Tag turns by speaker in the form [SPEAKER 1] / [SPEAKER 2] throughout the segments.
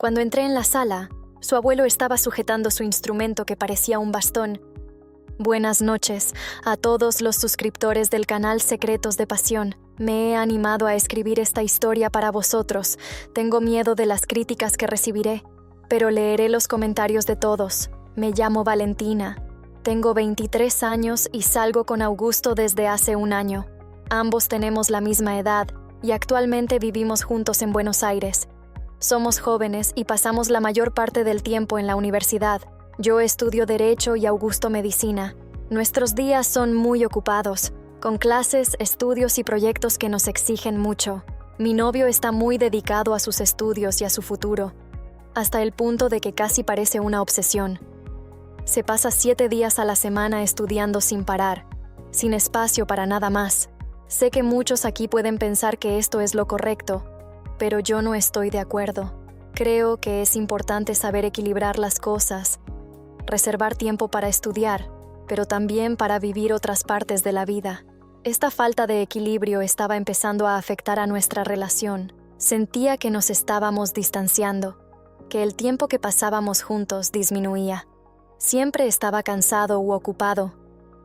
[SPEAKER 1] Cuando entré en la sala, su abuelo estaba sujetando su instrumento que parecía un bastón. Buenas noches a todos los suscriptores del canal Secretos de Pasión. Me he animado a escribir esta historia para vosotros. Tengo miedo de las críticas que recibiré, pero leeré los comentarios de todos. Me llamo Valentina. Tengo 23 años y salgo con Augusto desde hace un año. Ambos tenemos la misma edad y actualmente vivimos juntos en Buenos Aires. Somos jóvenes y pasamos la mayor parte del tiempo en la universidad. Yo estudio Derecho y Augusto Medicina. Nuestros días son muy ocupados, con clases, estudios y proyectos que nos exigen mucho. Mi novio está muy dedicado a sus estudios y a su futuro, hasta el punto de que casi parece una obsesión. Se pasa 7 días a la semana estudiando sin parar, sin espacio para nada más. Sé que muchos aquí pueden pensar que esto es lo correcto, pero yo no estoy de acuerdo. Creo que es importante saber equilibrar las cosas, reservar tiempo para estudiar, pero también para vivir otras partes de la vida. Esta falta de equilibrio estaba empezando a afectar a nuestra relación. Sentía que nos estábamos distanciando, que el tiempo que pasábamos juntos disminuía. Siempre estaba cansado u ocupado,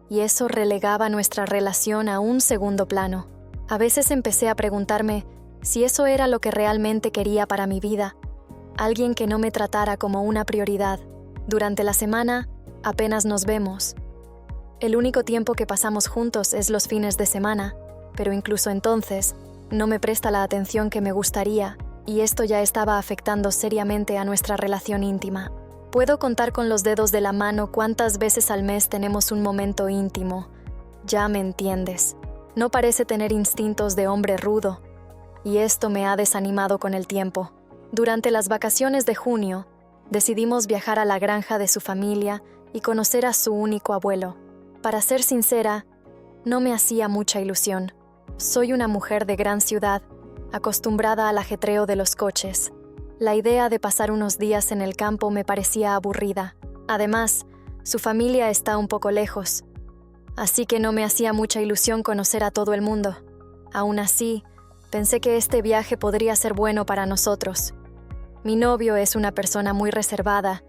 [SPEAKER 1] y eso relegaba nuestra relación a un segundo plano. A veces empecé a preguntarme si eso era lo que realmente quería para mi vida, alguien que no me tratara como una prioridad. Durante la semana, apenas nos vemos. El único tiempo que pasamos juntos es los fines de semana, pero incluso entonces, no me presta la atención que me gustaría, y esto ya estaba afectando seriamente a nuestra relación íntima. Puedo contar con los dedos de la mano cuántas veces al mes tenemos un momento íntimo. Ya me entiendes. No parece tener instintos de hombre rudo, y esto me ha desanimado con el tiempo. Durante las vacaciones de junio, decidimos viajar a la granja de su familia y conocer a su único abuelo. Para ser sincera, no me hacía mucha ilusión. Soy una mujer de gran ciudad, acostumbrada al ajetreo de los coches. La idea de pasar unos días en el campo me parecía aburrida. Además, su familia está un poco lejos, así que no me hacía mucha ilusión conocer a todo el mundo. Aún así, pensé que este viaje podría ser bueno para nosotros. Mi novio es una persona muy reservada,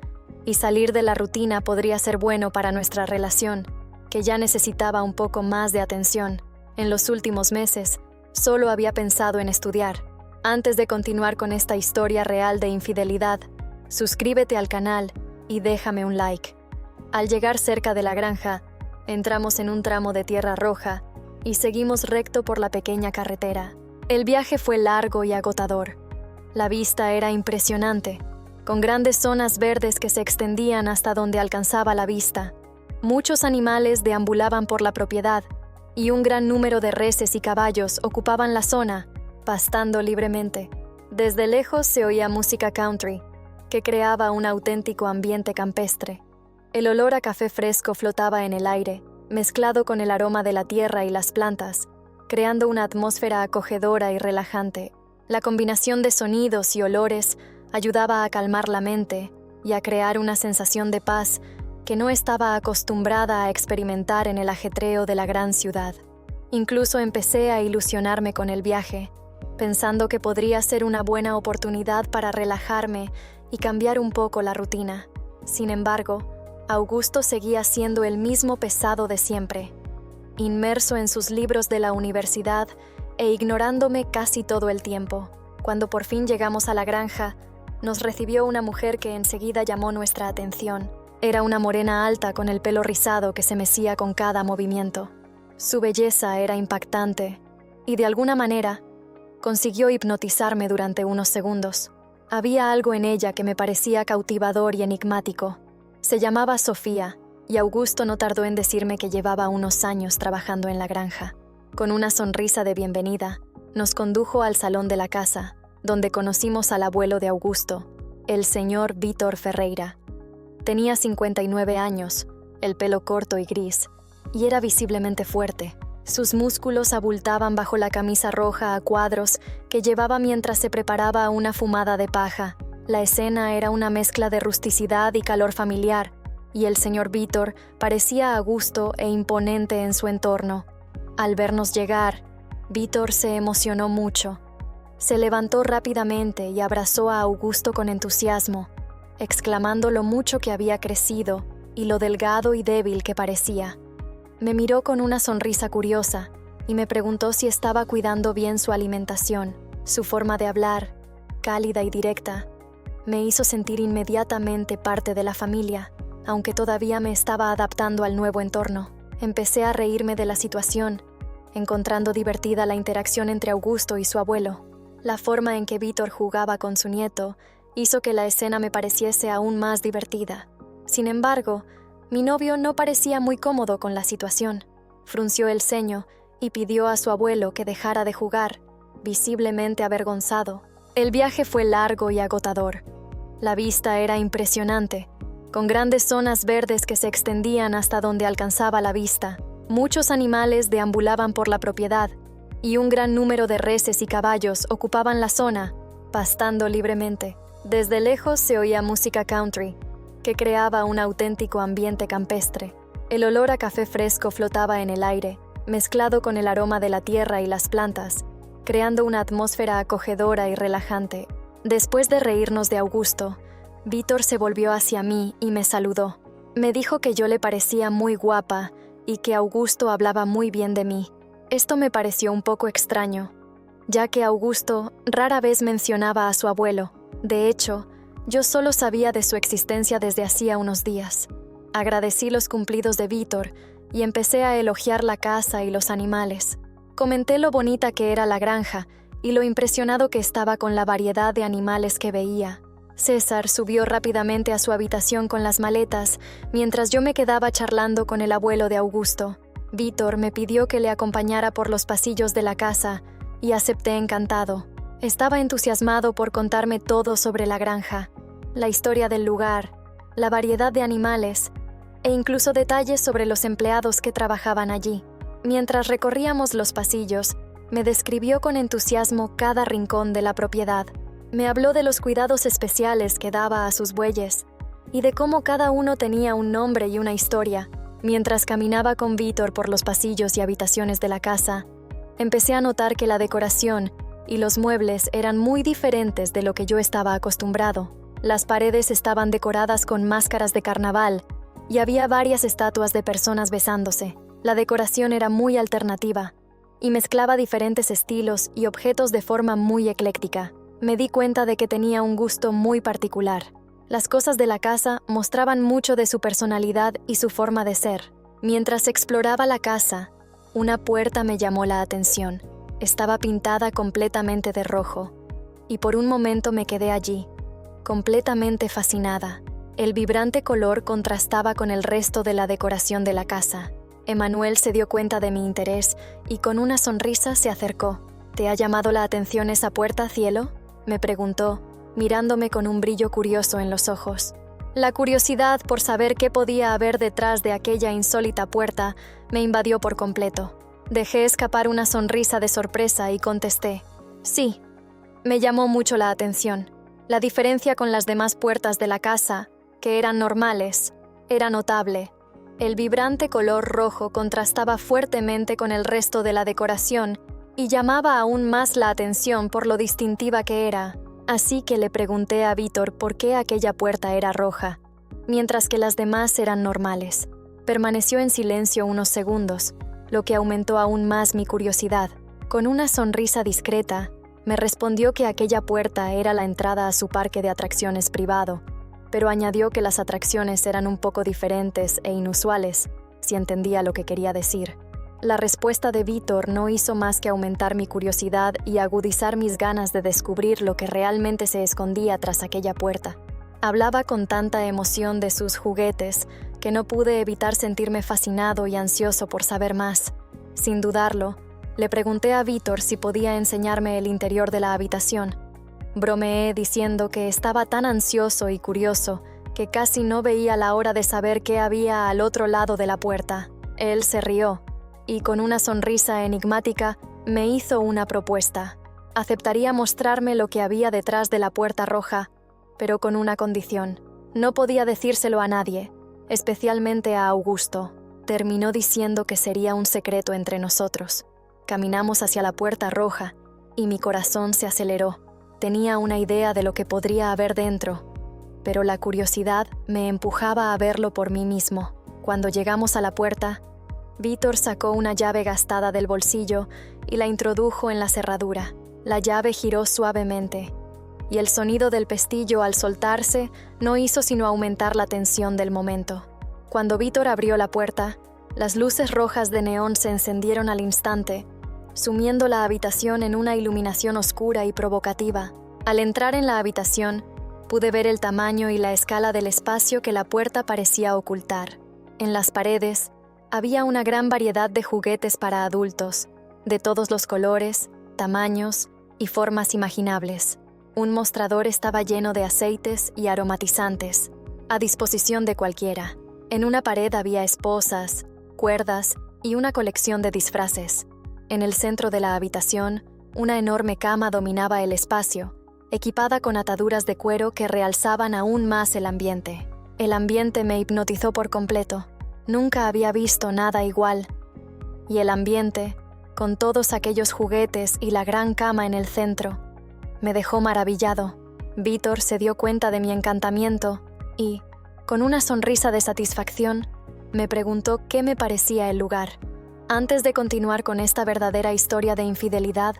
[SPEAKER 1] y salir de la rutina podría ser bueno para nuestra relación, que ya necesitaba un poco más de atención. En los últimos meses, solo había pensado en estudiar. Antes de continuar con esta historia real de infidelidad, suscríbete al canal y déjame un like. Al llegar cerca de la granja, entramos en un tramo de tierra roja y seguimos recto por la pequeña carretera. El viaje fue largo y agotador. La vista era impresionante, con grandes zonas verdes que se extendían hasta donde alcanzaba la vista. Muchos animales deambulaban por la propiedad, y un gran número de reses y caballos ocupaban la zona, pastando libremente. Desde lejos se oía música country, que creaba un auténtico ambiente campestre. El olor a café fresco flotaba en el aire, mezclado con el aroma de la tierra y las plantas, creando una atmósfera acogedora y relajante. La combinación de sonidos y olores ayudaba a calmar la mente y a crear una sensación de paz que no estaba acostumbrada a experimentar en el ajetreo de la gran ciudad. Incluso empecé a ilusionarme con el viaje, pensando que podría ser una buena oportunidad para relajarme y cambiar un poco la rutina. Sin embargo, Augusto seguía siendo el mismo pesado de siempre, inmerso en sus libros de la universidad e ignorándome casi todo el tiempo. Cuando por fin llegamos a la granja, nos recibió una mujer que enseguida llamó nuestra atención. Era una morena alta con el pelo rizado que se mecía con cada movimiento. Su belleza era impactante y, de alguna manera, consiguió hipnotizarme durante unos segundos. Había algo en ella que me parecía cautivador y enigmático. Se llamaba Sofía, y Augusto no tardó en decirme que llevaba unos años trabajando en la granja. Con una sonrisa de bienvenida, nos condujo al salón de la casa, donde conocimos al abuelo de Augusto, el señor Vítor Ferreira. Tenía 59 años, el pelo corto y gris, y era visiblemente fuerte. Sus músculos abultaban bajo la camisa roja a cuadros que llevaba mientras se preparaba una fumada de paja. La escena era una mezcla de rusticidad y calor familiar, y el señor Vítor parecía a gusto e imponente en su entorno. Al vernos llegar, Vítor se emocionó mucho. Se levantó rápidamente y abrazó a Augusto con entusiasmo, exclamando lo mucho que había crecido y lo delgado y débil que parecía. Me miró con una sonrisa curiosa y me preguntó si estaba cuidando bien su alimentación. Su forma de hablar, cálida y directa, me hizo sentir inmediatamente parte de la familia, aunque todavía me estaba adaptando al nuevo entorno. Empecé a reírme de la situación, encontrando divertida la interacción entre Augusto y su abuelo. La forma en que Víctor jugaba con su nieto hizo que la escena me pareciese aún más divertida. Sin embargo, mi novio no parecía muy cómodo con la situación. Frunció el ceño y pidió a su abuelo que dejara de jugar, visiblemente avergonzado. El viaje fue largo y agotador. La vista era impresionante, con grandes zonas verdes que se extendían hasta donde alcanzaba la vista. Muchos animales deambulaban por la propiedad, y un gran número de reses y caballos ocupaban la zona, pastando libremente. Desde lejos se oía música country, que creaba un auténtico ambiente campestre. El olor a café fresco flotaba en el aire, mezclado con el aroma de la tierra y las plantas, creando una atmósfera acogedora y relajante. Después de reírnos de Augusto, Víctor se volvió hacia mí y me saludó. Me dijo que yo le parecía muy guapa y que Augusto hablaba muy bien de mí. Esto me pareció un poco extraño, ya que Augusto rara vez mencionaba a su abuelo. De hecho, yo solo sabía de su existencia desde hacía unos días. Agradecí los cumplidos de Víctor y empecé a elogiar la casa y los animales. Comenté lo bonita que era la granja y lo impresionado que estaba con la variedad de animales que veía. César subió rápidamente a su habitación con las maletas, mientras yo me quedaba charlando con el abuelo de Augusto. Víctor me pidió que le acompañara por los pasillos de la casa y acepté encantado. Estaba entusiasmado por contarme todo sobre la granja, la historia del lugar, la variedad de animales e incluso detalles sobre los empleados que trabajaban allí. Mientras recorríamos los pasillos, me describió con entusiasmo cada rincón de la propiedad. Me habló de los cuidados especiales que daba a sus bueyes y de cómo cada uno tenía un nombre y una historia. Mientras caminaba con Víctor por los pasillos y habitaciones de la casa, empecé a notar que la decoración y los muebles eran muy diferentes de lo que yo estaba acostumbrado. Las paredes estaban decoradas con máscaras de carnaval y había varias estatuas de personas besándose. La decoración era muy alternativa y mezclaba diferentes estilos y objetos de forma muy ecléctica. Me di cuenta de que tenía un gusto muy particular. Las cosas de la casa mostraban mucho de su personalidad y su forma de ser. Mientras exploraba la casa, una puerta me llamó la atención. Estaba pintada completamente de rojo, y por un momento me quedé allí, completamente fascinada. El vibrante color contrastaba con el resto de la decoración de la casa. Emanuel se dio cuenta de mi interés y con una sonrisa se acercó. ¿Te ha llamado la atención esa puerta, cielo?, me preguntó, mirándome con un brillo curioso en los ojos. La curiosidad por saber qué podía haber detrás de aquella insólita puerta me invadió por completo. Dejé escapar una sonrisa de sorpresa y contesté: sí, me llamó mucho la atención. La diferencia con las demás puertas de la casa, que eran normales, era notable. El vibrante color rojo contrastaba fuertemente con el resto de la decoración y llamaba aún más la atención por lo distintiva que era. Así que le pregunté a Víctor por qué aquella puerta era roja, mientras que las demás eran normales. Permaneció en silencio unos segundos, lo que aumentó aún más mi curiosidad. Con una sonrisa discreta, me respondió que aquella puerta era la entrada a su parque de atracciones privado, pero añadió que las atracciones eran un poco diferentes e inusuales, si entendía lo que quería decir. La respuesta de Víctor no hizo más que aumentar mi curiosidad y agudizar mis ganas de descubrir lo que realmente se escondía tras aquella puerta. Hablaba con tanta emoción de sus juguetes que no pude evitar sentirme fascinado y ansioso por saber más. Sin dudarlo, le pregunté a Víctor si podía enseñarme el interior de la habitación. Bromeé diciendo que estaba tan ansioso y curioso que casi no veía la hora de saber qué había al otro lado de la puerta. Él se rió y con una sonrisa enigmática me hizo una propuesta. Aceptaría mostrarme lo que había detrás de la puerta roja, pero con una condición. No podía decírselo a nadie, especialmente a Augusto. Terminó diciendo que sería un secreto entre nosotros. Caminamos hacia la puerta roja y mi corazón se aceleró. Tenía una idea de lo que podría haber dentro, pero la curiosidad me empujaba a verlo por mí mismo. Cuando llegamos a la puerta, Vítor sacó una llave gastada del bolsillo y la introdujo en la cerradura. La llave giró suavemente, y el sonido del pestillo al soltarse no hizo sino aumentar la tensión del momento. Cuando Vítor abrió la puerta, las luces rojas de neón se encendieron al instante, sumiendo la habitación en una iluminación oscura y provocativa. Al entrar en la habitación, pude ver el tamaño y la escala del espacio que la puerta parecía ocultar. En las paredes había una gran variedad de juguetes para adultos, de todos los colores, tamaños y formas imaginables. Un mostrador estaba lleno de aceites y aromatizantes, a disposición de cualquiera. En una pared había esposas, cuerdas y una colección de disfraces. En el centro de la habitación, una enorme cama dominaba el espacio, equipada con ataduras de cuero que realzaban aún más el ambiente. El ambiente me hipnotizó por completo. Nunca había visto nada igual. Y el ambiente, con todos aquellos juguetes y la gran cama en el centro, me dejó maravillado. Vítor se dio cuenta de mi encantamiento y, con una sonrisa de satisfacción, me preguntó qué me parecía el lugar. Antes de continuar con esta verdadera historia de infidelidad,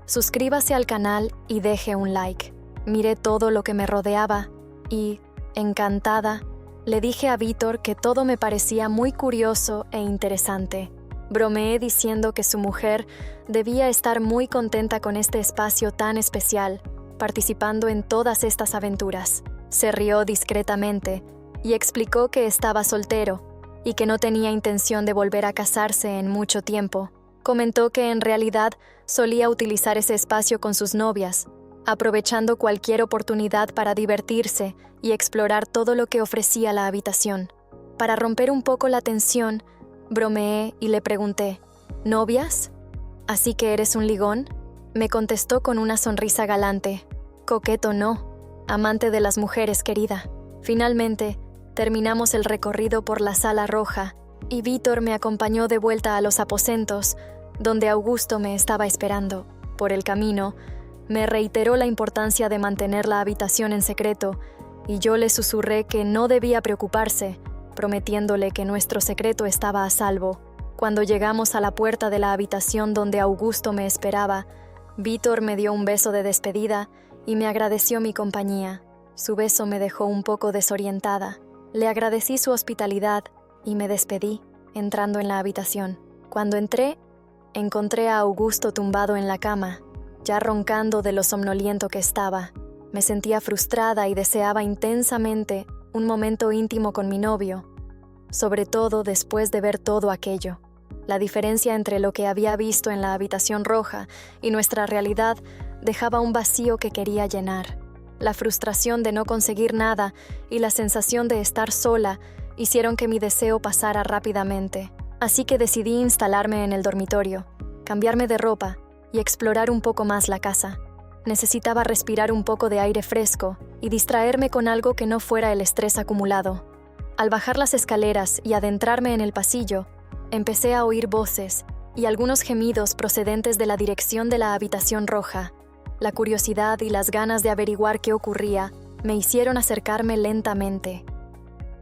[SPEAKER 1] suscríbase al canal y deje un like. Miré todo lo que me rodeaba y, encantada, le dije a Vítor que todo me parecía muy curioso e interesante. Bromeé diciendo que su mujer debía estar muy contenta con este espacio tan especial, participando en todas estas aventuras. Se rió discretamente y explicó que estaba soltero y que no tenía intención de volver a casarse en mucho tiempo. Comentó que en realidad solía utilizar ese espacio con sus novias, aprovechando cualquier oportunidad para divertirse y explorar todo lo que ofrecía la habitación. Para romper un poco la tensión, bromeé y le pregunté, ¿novias? ¿Así que eres un ligón? Me contestó con una sonrisa galante. Coqueto no, amante de las mujeres, querida. Finalmente, terminamos el recorrido por la sala roja y Vítor me acompañó de vuelta a los aposentos, donde Augusto me estaba esperando. Por el camino, me reiteró la importancia de mantener la habitación en secreto y yo le susurré que no debía preocuparse, prometiéndole que nuestro secreto estaba a salvo. Cuando llegamos a la puerta de la habitación donde Augusto me esperaba, Vítor me dio un beso de despedida y me agradeció mi compañía. Su beso me dejó un poco desorientada. Le agradecí su hospitalidad y me despedí, entrando en la habitación. Cuando entré, encontré a Augusto tumbado en la cama, ya roncando de lo somnoliento que estaba. Me sentía frustrada y deseaba intensamente un momento íntimo con mi novio, sobre todo después de ver todo aquello. La diferencia entre lo que había visto en la habitación roja y nuestra realidad dejaba un vacío que quería llenar. La frustración de no conseguir nada y la sensación de estar sola hicieron que mi deseo pasara rápidamente. Así que decidí instalarme en el dormitorio, cambiarme de ropa y explorar un poco más la casa. Necesitaba respirar un poco de aire fresco y distraerme con algo que no fuera el estrés acumulado. Al bajar las escaleras y adentrarme en el pasillo, empecé a oír voces y algunos gemidos procedentes de la dirección de la habitación roja. La curiosidad y las ganas de averiguar qué ocurría me hicieron acercarme lentamente.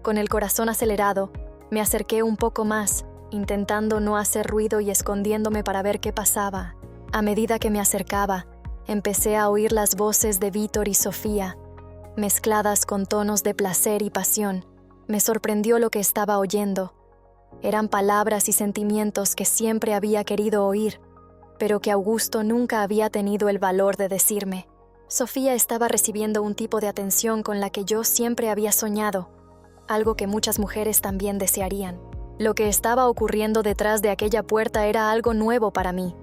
[SPEAKER 1] Con el corazón acelerado, me acerqué un poco más, intentando no hacer ruido y escondiéndome para ver qué pasaba. A medida que me acercaba, empecé a oír las voces de Vítor y Sofía, mezcladas con tonos de placer y pasión. Me sorprendió lo que estaba oyendo. Eran palabras y sentimientos que siempre había querido oír, pero que Augusto nunca había tenido el valor de decirme. Sofía estaba recibiendo un tipo de atención con la que yo siempre había soñado, algo que muchas mujeres también desearían. Lo que estaba ocurriendo detrás de aquella puerta era algo nuevo para mí,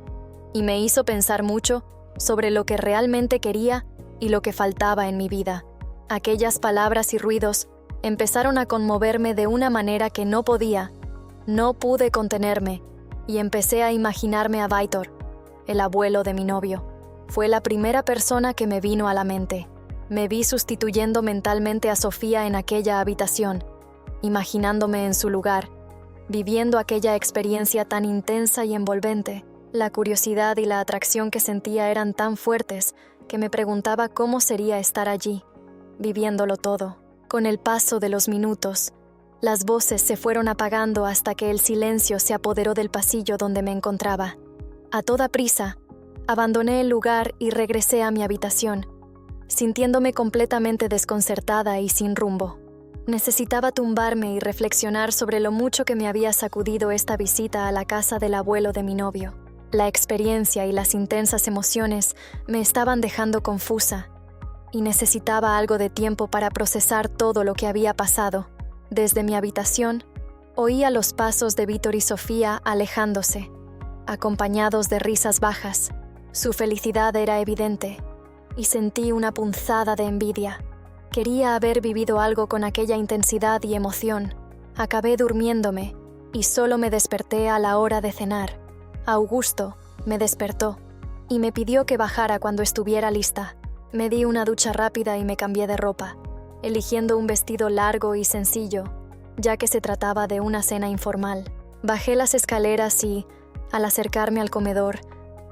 [SPEAKER 1] y me hizo pensar mucho sobre lo que realmente quería y lo que faltaba en mi vida. Aquellas palabras y ruidos empezaron a conmoverme de una manera que no pude contenerme, y empecé a imaginarme a Vítor, el abuelo de mi novio. Fue la primera persona que me vino a la mente. Me vi sustituyendo mentalmente a Sofía en aquella habitación, imaginándome en su lugar, viviendo aquella experiencia tan intensa y envolvente. La curiosidad y la atracción que sentía eran tan fuertes que me preguntaba cómo sería estar allí, viviéndolo todo. Con el paso de los minutos, las voces se fueron apagando hasta que el silencio se apoderó del pasillo donde me encontraba. A toda prisa, abandoné el lugar y regresé a mi habitación, sintiéndome completamente desconcertada y sin rumbo. Necesitaba tumbarme y reflexionar sobre lo mucho que me había sacudido esta visita a la casa del abuelo de mi novio. La experiencia y las intensas emociones me estaban dejando confusa, y necesitaba algo de tiempo para procesar todo lo que había pasado. Desde mi habitación, oía los pasos de Víctor y Sofía alejándose, acompañados de risas bajas. Su felicidad era evidente, y sentí una punzada de envidia. Quería haber vivido algo con aquella intensidad y emoción. Acabé durmiéndome, y solo me desperté a la hora de cenar. Augusto me despertó, y me pidió que bajara cuando estuviera lista. Me di una ducha rápida y me cambié de ropa, eligiendo un vestido largo y sencillo, ya que se trataba de una cena informal. Bajé las escaleras y, al acercarme al comedor,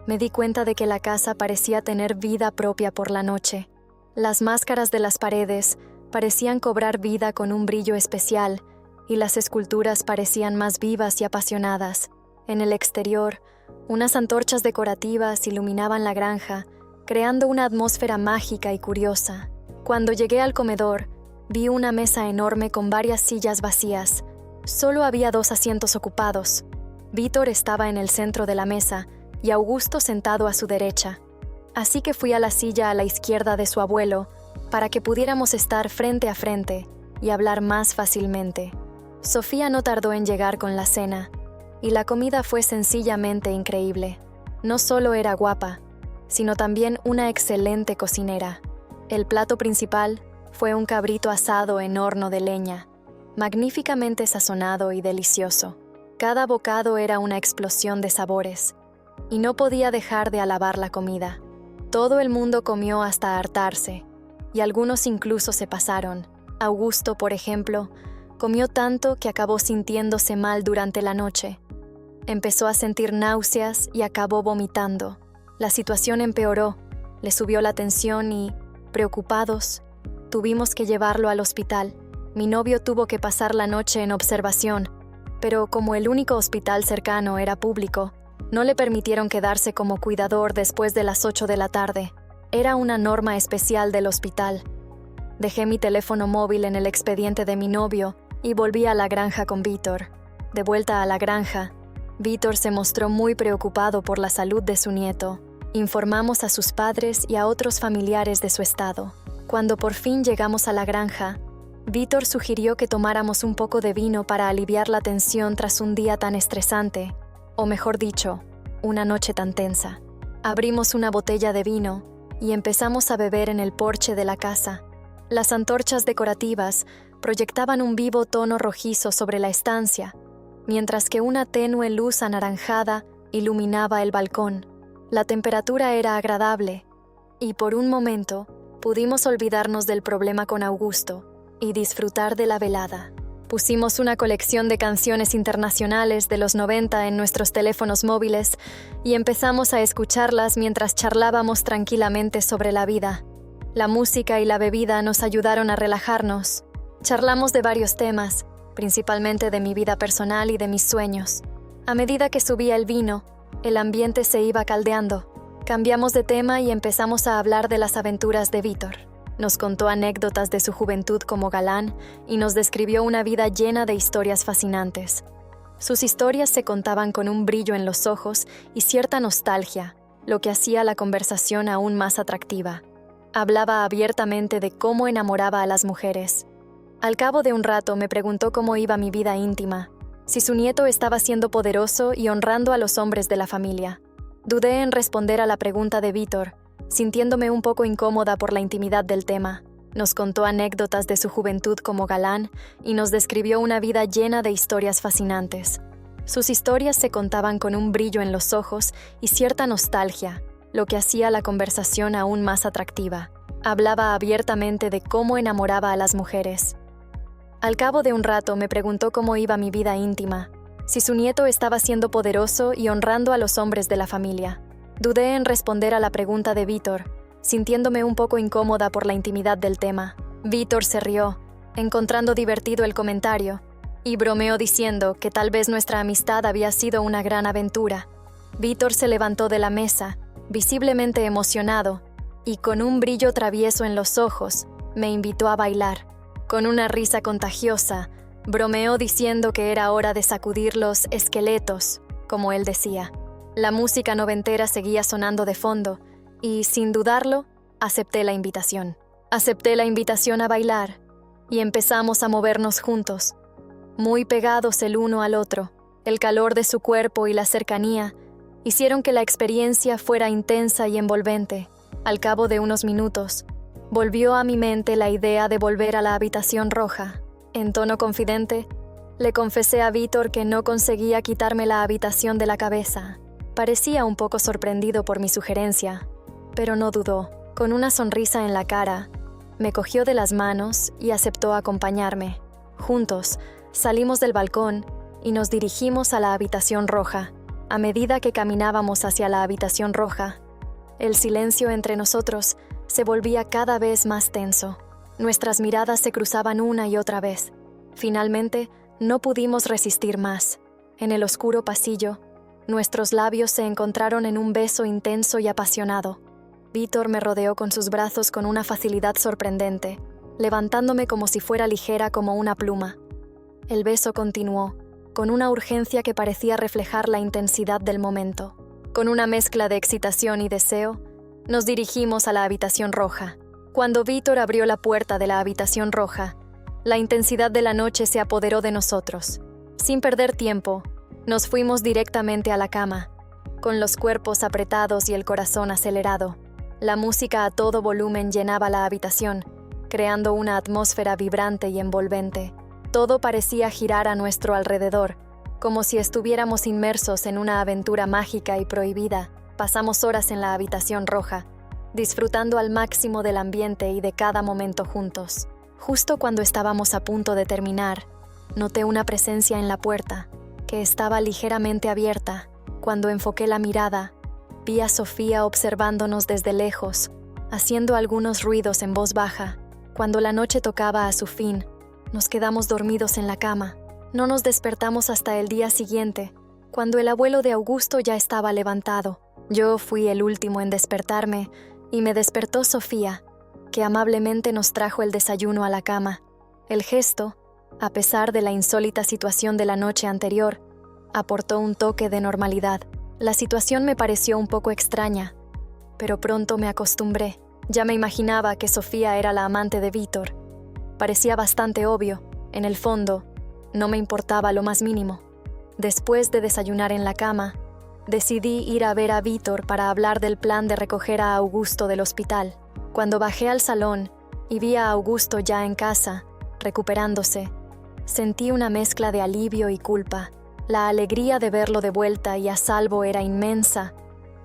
[SPEAKER 1] me di cuenta de que la casa parecía tener vida propia por la noche. Las máscaras de las paredes parecían cobrar vida con un brillo especial, y las esculturas parecían más vivas y apasionadas. En el exterior, unas antorchas decorativas iluminaban la granja, creando una atmósfera mágica y curiosa. Cuando llegué al comedor, vi una mesa enorme con varias sillas vacías. Solo había 2 asientos ocupados. Víctor estaba en el centro de la mesa y Augusto sentado a su derecha. Así que fui a la silla a la izquierda de su abuelo para que pudiéramos estar frente a frente y hablar más fácilmente. Sofía no tardó en llegar con la cena, y la comida fue sencillamente increíble. No solo era guapa, sino también una excelente cocinera. El plato principal fue un cabrito asado en horno de leña, magníficamente sazonado y delicioso. Cada bocado era una explosión de sabores, y no podía dejar de alabar la comida. Todo el mundo comió hasta hartarse, y algunos incluso se pasaron. Augusto, por ejemplo, comió tanto que acabó sintiéndose mal durante la noche. Empezó a sentir náuseas y acabó vomitando. La situación empeoró, le subió la tensión y, preocupados, tuvimos que llevarlo al hospital. Mi novio tuvo que pasar la noche en observación, pero como el único hospital cercano era público, no le permitieron quedarse como cuidador después de las 8 de la tarde. Era una norma especial del hospital. Dejé mi teléfono móvil en el expediente de mi novio y volví a la granja con Víctor. De vuelta a la granja, Víctor se mostró muy preocupado por la salud de su nieto. Informamos a sus padres y a otros familiares de su estado. Cuando por fin llegamos a la granja, Víctor sugirió que tomáramos un poco de vino para aliviar la tensión tras un día tan estresante, o mejor dicho, una noche tan tensa. Abrimos una botella de vino y empezamos a beber en el porche de la casa. Las antorchas decorativas proyectaban un vivo tono rojizo sobre la estancia, mientras que una tenue luz anaranjada iluminaba el balcón. La temperatura era agradable, y por un momento pudimos olvidarnos del problema con Augusto y disfrutar de la velada. Pusimos una colección de canciones internacionales de los 90 en nuestros teléfonos móviles y empezamos a escucharlas mientras charlábamos tranquilamente sobre la vida. La música y la bebida nos ayudaron a relajarnos. Charlamos de varios temas, principalmente de mi vida personal y de mis sueños. A medida que subía el vino, el ambiente se iba caldeando. Cambiamos de tema y empezamos a hablar de las aventuras de Víctor. Nos contó anécdotas de su juventud como galán y nos describió una vida llena de historias fascinantes. Sus historias se contaban con un brillo en los ojos y cierta nostalgia, lo que hacía la conversación aún más atractiva. Hablaba abiertamente de cómo enamoraba a las mujeres. Al cabo de un rato me preguntó cómo iba mi vida íntima, si su nieto estaba siendo poderoso y honrando a los hombres de la familia. Dudé en responder a la pregunta de Víctor, sintiéndome un poco incómoda por la intimidad del tema. Nos contó anécdotas de su juventud como galán y nos describió una vida llena de historias fascinantes. Sus historias se contaban con un brillo en los ojos y cierta nostalgia, lo que hacía la conversación aún más atractiva. Hablaba abiertamente de cómo enamoraba a las mujeres. Al cabo de un rato me preguntó cómo iba mi vida íntima, si su nieto estaba siendo poderoso y honrando a los hombres de la familia. Dudé en responder a la pregunta de Vítor, sintiéndome un poco incómoda por la intimidad del tema. Vítor se rió, encontrando divertido el comentario, y bromeó diciendo que tal vez nuestra amistad había sido una gran aventura. Vítor se levantó de la mesa, visiblemente emocionado, y con un brillo travieso en los ojos, me invitó a bailar. Con una risa contagiosa, bromeó diciendo que era hora de sacudir los esqueletos, como él decía. La música noventera seguía sonando de fondo, y, sin dudarlo, acepté la invitación. Acepté la invitación a bailar, y empezamos a movernos juntos, muy pegados el uno al otro. El calor de su cuerpo y la cercanía hicieron que la experiencia fuera intensa y envolvente. Al cabo de unos minutos, volvió a mi mente la idea de volver a la habitación roja. En tono confidente, le confesé a Vítor que no conseguía quitarme la habitación de la cabeza. Parecía un poco sorprendido por mi sugerencia, pero no dudó. Con una sonrisa en la cara, me cogió de las manos y aceptó acompañarme. Juntos, salimos del balcón y nos dirigimos a la habitación roja. A medida que caminábamos hacia la habitación roja, el silencio entre nosotros se volvía cada vez más tenso. Nuestras miradas se cruzaban una y otra vez. Finalmente, no pudimos resistir más. En el oscuro pasillo, nuestros labios se encontraron en un beso intenso y apasionado. Vítor me rodeó con sus brazos con una facilidad sorprendente, levantándome como si fuera ligera como una pluma. El beso continuó, con una urgencia que parecía reflejar la intensidad del momento. Con una mezcla de excitación y deseo, nos dirigimos a la habitación roja. Cuando Vítor abrió la puerta de la habitación roja, la intensidad de la noche se apoderó de nosotros. Sin perder tiempo, nos fuimos directamente a la cama, con los cuerpos apretados y el corazón acelerado. La música a todo volumen llenaba la habitación, creando una atmósfera vibrante y envolvente. Todo parecía girar a nuestro alrededor, como si estuviéramos inmersos en una aventura mágica y prohibida. Pasamos horas en la habitación roja, disfrutando al máximo del ambiente y de cada momento juntos. Justo cuando estábamos a punto de terminar, noté una presencia en la puerta, que estaba ligeramente abierta. Cuando enfoqué la mirada, vi a Sofía observándonos desde lejos, haciendo algunos ruidos en voz baja. Cuando la noche tocaba a su fin, nos quedamos dormidos en la cama. No nos despertamos hasta el día siguiente, cuando el abuelo de Augusto ya estaba levantado. Yo fui el último en despertarme, y me despertó Sofía, que amablemente nos trajo el desayuno a la cama. El gesto, a pesar de la insólita situación de la noche anterior, aportó un toque de normalidad. La situación me pareció un poco extraña, pero pronto me acostumbré. Ya me imaginaba que Sofía era la amante de Vítor. Parecía bastante obvio. En el fondo, no me importaba lo más mínimo. Después de desayunar en la cama, decidí ir a ver a Vítor para hablar del plan de recoger a Augusto del hospital. Cuando bajé al salón y vi a Augusto ya en casa, recuperándose, sentí una mezcla de alivio y culpa. La alegría de verlo de vuelta y a salvo era inmensa,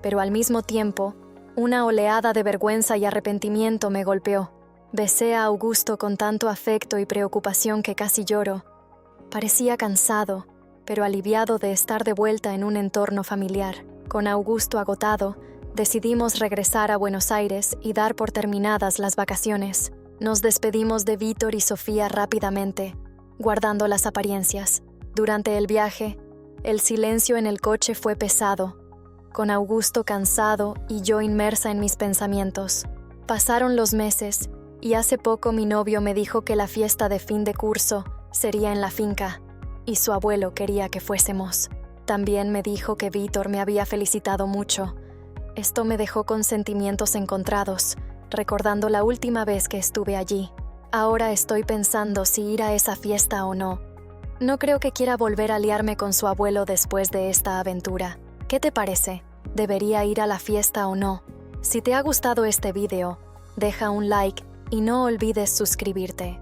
[SPEAKER 1] pero al mismo tiempo, una oleada de vergüenza y arrepentimiento me golpeó. Besé a Augusto con tanto afecto y preocupación que casi lloro. Parecía cansado, pero aliviado de estar de vuelta en un entorno familiar. Con Augusto agotado, decidimos regresar a Buenos Aires y dar por terminadas las vacaciones. Nos despedimos de Vítor y Sofía rápidamente, guardando las apariencias. Durante el viaje, el silencio en el coche fue pesado, con Augusto cansado y yo inmersa en mis pensamientos. Pasaron los meses y hace poco mi novio me dijo que la fiesta de fin de curso sería en la finca y su abuelo quería que fuésemos. También me dijo que Vítor me había felicitado mucho. Esto me dejó con sentimientos encontrados, recordando la última vez que estuve allí. Ahora estoy pensando si ir a esa fiesta o no. No creo que quiera volver a liarme con su abuelo después de esta aventura. ¿Qué te parece? ¿Debería ir a la fiesta o no? Si te ha gustado este video, deja un like y no olvides suscribirte.